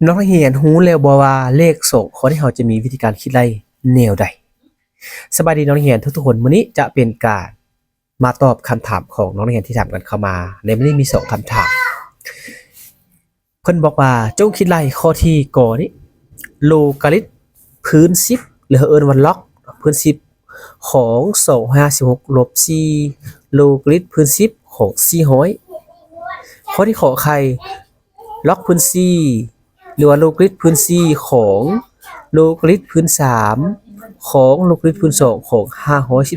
น้องนักเรียนรู้แล้วบ่ว่าเลข2ข้อที่เราจะมีวิธีการคิดไล่แนวใดสบายดีน้องนักเรียนทุกๆคนมื้อนี้จะเป็นการมาตอบคำถามของน้องนักเรียนที่ถามกันเข้ามาในมื้อนี้มี2คำถามเพิ่นบอกว่าจงคิดไล่ข้อที่ก่อนี้โลกาลิตพื้น10หรือเอิ้นว่าล็อกพื้น10ของ256ลบ4โลกาลิตพื้น10ของ400ข้อที่ขอไข่ล็อกพื้น4หรือว่าโลกาลิตพื้น4ของโลกาลิตพื้น3ของโลกาลิตพื้น2ของ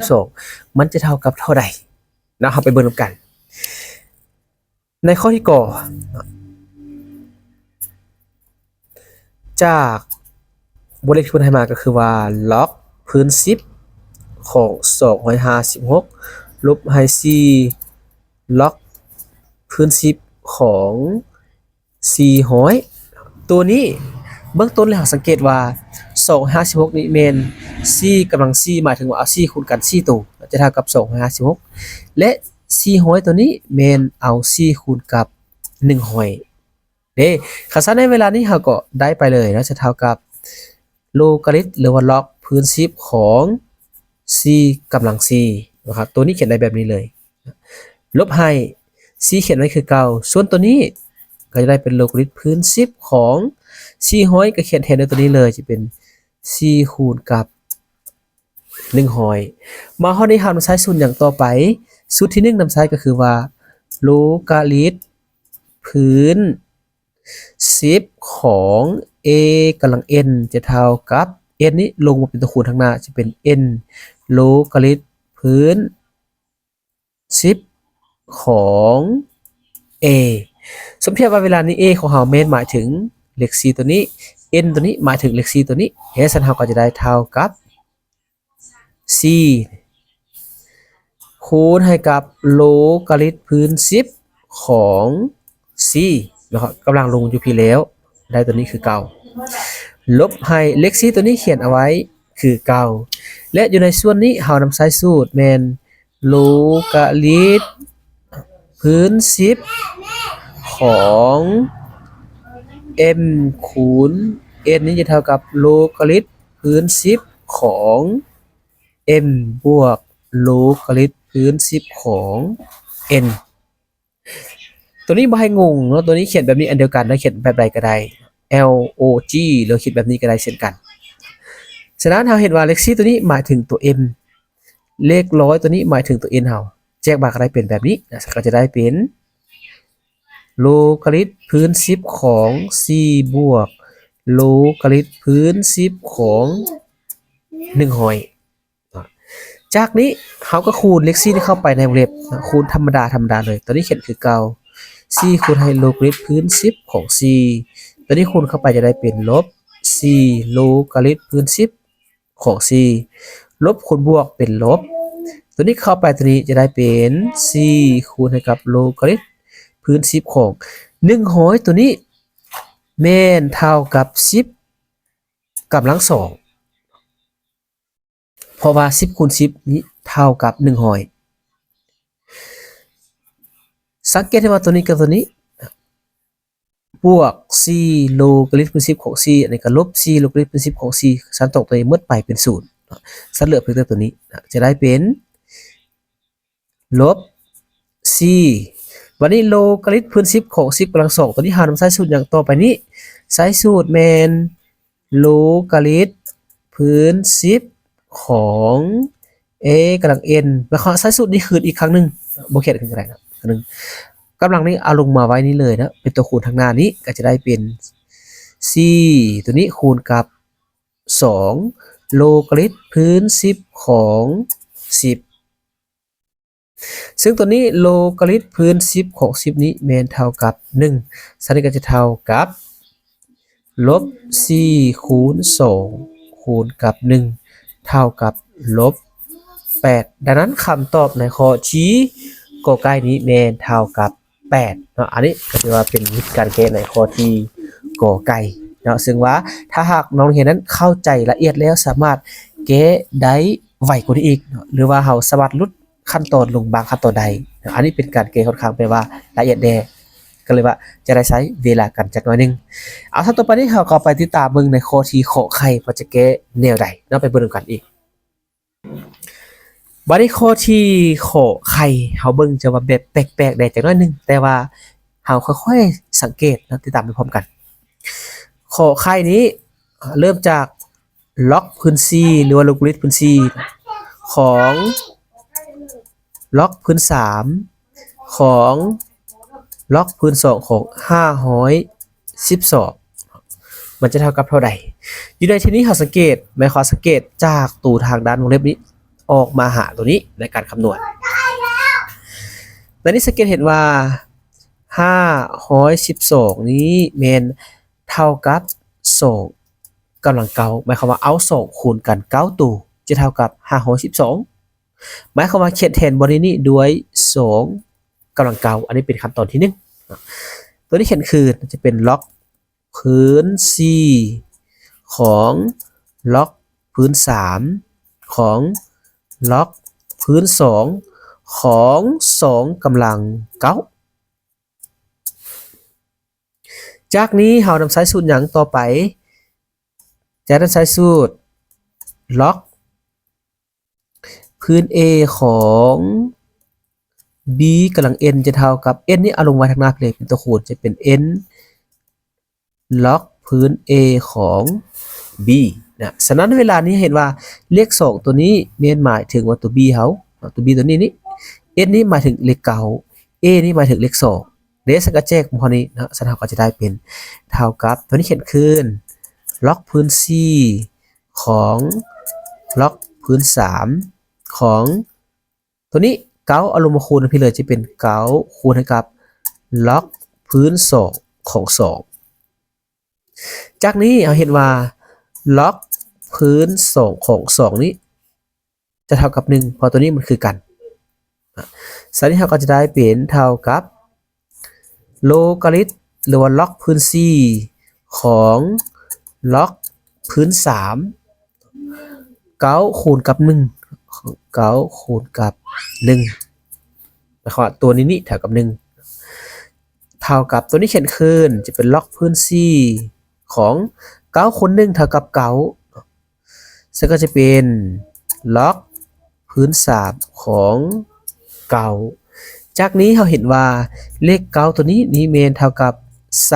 512มันจะเท่ากับเท่าใดนะเราไปเบิ่งกันในข้อที่ก่อจากบทเลขที่เพิ่นให้มาก็คือว่าล็อกพื้น10ของ256ลบให้4ล็อกพื้น10ของ400ตัวนี้เบื้องต้นแล้วสังเกตว่า256นี่แม่น4กำลัง4หมายถึงว่าเอา4คูณกัน4ตัวจะเท่ากับ256และ400ตัวนี้แม่นเอา4คูณกับ100เด้คันซั่นในเวลานี้เราก็ได้ไปเลยนะจะเท่ากับโลกาลิตหรือว่าล็อกพื้น10ของ4กำลัง4นะครับตัวนี้เขียนได้แบบนี้เลยลบให้4เขียนไว้คือเก่าส่วนตัวนี้ก็จะได้เป็นโลกาลิตพื้น10ของ400ก็เขียนแทนด้วยตัวนี้เลยจะเป็น4คูณกับ100มาข้อนี้เรานำใช้สูตรอย่างต่อไปสูตรที่1นำใช้ก็คือว่าโลกาลิตพื้น10ของ a กำลัง n จะเท่ากับ n นี้ลงมาเป็นตัวคูณข้างหน้าจะเป็น n โลกาลิตพื้น10ของ a สมเทียบว่าเวลานี้ a ของเราแม่นหมายถึงเลข4ตัวนี้ n ตัวนี้หมายถึงเลข4ตัวนี้เฮสันเราก็จะได้เท่ากับ4คูณให้กับโลกาลิตพื้น10ของ4นะครับกำลังลงอยู่พี่แล้วได้ตัวนี้คือเก่าลบให้เลข4ตัวนี้เขียนเอาไว้คือเก่าและอยู่ในส่วนนี้เรานำใช้สูตรแมนโลกาลิตพื้น10ของ m คูณ n นี้จะเท่ากับโลกาลิตพื้น10ของ m บวกโลกาลิตพื้น10ของ n ตัวนี้บ่ให้งงเนาะตัวนี้เขียนแบบนี้อันเดียวกันนะเขียนแบบใดก็ได้ log หรือเขียนแบบนี้ก็ได้เช่นกันฉะนั้นเราเห็นว่าเลข4ตัวนี้หมายถึงตัว m เลข100ตัวนี้หมายถึงตัว n เฮาแจกบากก็ได้เป็นแบบนี้นะก็จะได้เป็นโลกาลิตพื้น10ของ4บวกโลกาลิตพื้น10ของ100จากนี้เขาก็คูณเลข4ที่เข้าไปในวงเล็บคูณธรรมดาเลยตัวนี้เขียนคือเก่า4คูณให้โลกาลิตพื้น10ของ4ตัวนี้คูณเข้าไปจะได้เป็นลบ4โลกาลิตพื้น10ของ4ลบคูณบวกเป็นลบตัวนี้เข้าไปตัวนี้จะได้เป็น4คูณให้กับโลกาลิตพื้น10ของ100ตัวนี้แม่นเท่ากับ10กำลัง2เพราะว่า10คูณ10นี้เท่ากับ100สังเกตให้ว่าตัวนี้กับตัวนี้บวก4โลกาลิตพื้น10ของ4อันนี้ก็ลบ4โลกาลิตพื้น10ของ4สันตกตัวนี้หมดไปเป็น0สันเหลือเพียงแต่ตัวนี้จะได้เป็นลบ4วันนี้โลกาลิตพื้น10ของ10กำลัง2ตัวนี้หานำใช้สูตรอย่างต่อไปนี้ใช้สูตรแมนโลกาลิตพื้น10ของ a กำลัง n แล้วใช้สูตรนี้คืนอีกครั้งหนึ่งโบเขียนขึ้นก็ได้นะครั้งหนึ่งกำลังนี้เอาลงมาไว้นี้เลยนะเป็นตัวคูณทางหน้านี้ก็จะได้เป็น4ตัวนี้คูณกับ2โลกาลิตพื้น10ของ10ซึ่งตัวนี้โลกาลิตพื้น10ของ10นี้แมนเท่ากับ1สันนี้ก็จะเท่ากับลบ4คูณ2คูณกับ1เท่ากับลบ8ดังนั้นคำตอบในข้อชี้กอไก่นี้แมนเท่ากับ8เนาะอันนี้ก็ถือว่าเป็นวิธีการแก้ในข้อที่กอไก่เนาะซึ่งว่าถ้าหากน้องเรียนนั้นเข้าใจละเอียดแล้วสามารถแก้ได้ไวกว่านี้อีกเนาะหรือว่าเฮาสามารถลดขั้นตอนลงบางขั้นตอนใดอันนี้เป็นการแก้ค่อนข้างแปลว่าละเอียดแน่ ก็เลยว่าจะได้ใช้เวลากันจักหน่อยนึงเอาถ้าต่อไปนี้เราก็ไปติดตามเบิ่งในข้อที่ขอไข่ว่าจะแก้แนวใดเนาะไปเบิ่งกันอีกบัดนี้ข้อที่ขอไข่เฮาเบิ่งจะว่าแบบแปลกๆได้จักหน่อยนึงแต่ว่าเฮาค่อยๆสังเกตนะติดตามไปพร้อมกันขอไข่นี้เริ่มจากล็อกพื้น C หรือว่าโลการิทึมพื้น C ของล็อกพื้น3ของล็อกพื้น2ของ512มันจะเท่ากับเท่าใดอยู่ในที่นี้เราสังเกตหมายความสังเกตจากตัวทางด้านวงเล็บนี้ออกมาหาตัวนี้ในการคำนวณในนี้สังเกตเห็นว่า512นี้แม่นเท่ากับ2กำลังเก้าหมายความว่าเอา2คูณกัน9ตัวจะเท่ากับ512หมายความว่าเขียนแทนบรินี้ด้วย2กำลังเก้าอันนี้เป็นคำตอบที่1ตัวนี้เขียนคือจะเป็นล็อกพื้น C ของล็อกพื้น3ของล็อกพื้น2ของ2กำลังเก้าจากนี้เรานำใช้สูตรหยังต่อไปจะนำใช้สูตรล็อกพื้น A ของ B กำลัง n จะเท่ากับ n นี่เอาลงไว้ทางหน้าเลยเป็นตัวคูณจะเป็น n ล็อกพื้น A ของ B นะฉะนั้นเวลานี้เห็นว่าเลข2ตัวนี้เมียนหมายถึงว่าตัว B เขาตัว B ตัวนี้นี่ n นี่หมายถึงเลข9 A นี่หมายถึงเลข2เดสก็แจกพอนี้นะฉะนั้นก็จะได้เป็นเท่ากับตัวนี้เขียนขึ้นล็อกพื้น C ของล็อกพื้น3ของตัวนี้9เอาลงมาคูณพี่เลยจะเป็น9คูณให้กับล็อกพื้น2ของ2จากนี้เราเห็นว่าล็อกพื้น2ของ2นี้จะเท่ากับ1เพราะตัวนี้มันคือกันสันนิษฐานก็จะได้เป็นเท่ากับโลการิทึมหรือว่าล็อกพื้น C ของล็อกพื้น3 9คูณกับ1 9คูณกับ1หมายความว่าตัวนี้เท่ากับ1เท่ากับตัวนี้เขียนขึ้นจะเป็นล็อกพื้น C ของ9คูณ1เท่ากับ9ซึ่งก็จะเป็นล็อกพื้น3ของ9จากนี้เราเห็นว่าเลข9ตัวนี้เมนเท่ากับ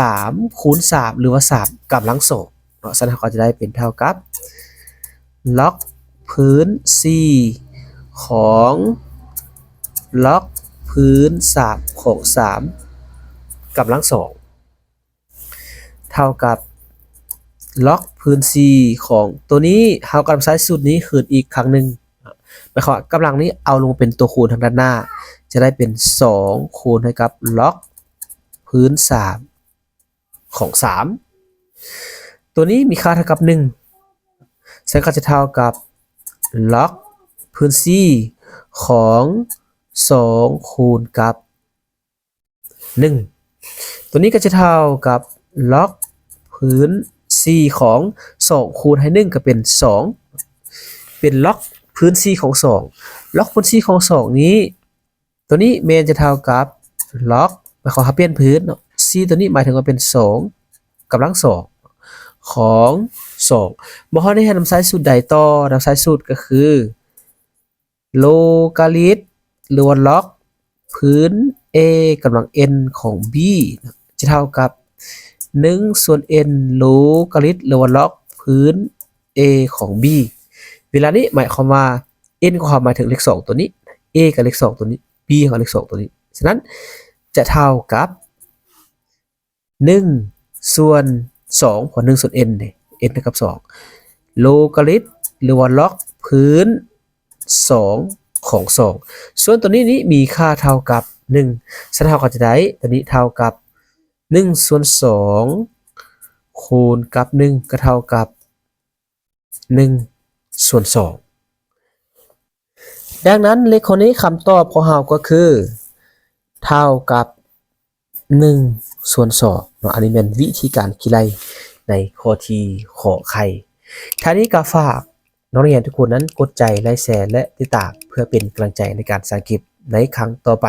3คูณ3หรือว่า3กำลัง2เนาะฉะนั้นก็จะได้เป็นเท่ากับล็อกพื้น C ของล็อกพื้น3ของ3กำลัง2เท่ากับล็อกพื้น C ของตัวนี้เรากำลังใช้สูตรนี้คืนอีกครั้งหนึ่งหมายความว่ากำลังนี้เอาลงเป็นตัวคูณทางด้านหน้าจะได้เป็น2คูณให้กับล็อกพื้น3ของ3ตัวนี้มีค่าเท่ากับ1ซึ่งก็จะเท่ากับล็อกพื้น C ของ2คูณกับ1ตัวนี้ก็จะเท่ากับล็อกพื้น C ของ2คูณให้1ก็เป็น2เป็นล็อกพื้น C ของ2ล็อกพื้น C ของ2นี้ตัวนี้เมนจะเท่ากับล็อกหมายความว่าเปลี่ยนพื้น C ตัวนี้หมายถึงว่าเป็น2กำลัง2ของ2บ่ได้ให้นำใช้สูตรใดต่อนำใช้สูตรก็คือโลการิทึมหรือว่าล็อกพื้น A กำลัง n ของ B จะเท่ากับ1ส่วน n โลการิทึมหรือว่าล็อกพื้น A ของ B เวลานี้หมายความว่า n ก็หมายถึงเลข2ตัวนี้ A กับเลข2ตัวนี้ B กับเลข2ตัวนี้ฉะนั้นจะเท่ากับ1ส่วน2เพราะ1ส่วน n เนี่ย n เท่ากับ2โลการิทึมหรือว่าล็อกพื้น2ของ2ส่วนตัวนี้มีค่าเท่ากับ1ฉะนั้นเราก็จะได้ตัวนี้เท่ากับ1ส่วน2คูณกับ1ก็เท่ากับ1ส่วน2ดังนั้นเลขข้อนี้คำตอบของเราก็คือเท่ากับ1ส่วน2เนาะอันนี้เป็นวิธีการคิดเลขในข้อที่ขอไข่ท่านี้ก็ฝากนักเรียนทุกคนนั้นกดใจไลค์แชร์และติดตามเพื่อเป็นกำลังใจในการสร้างคลิปในครั้งต่อไป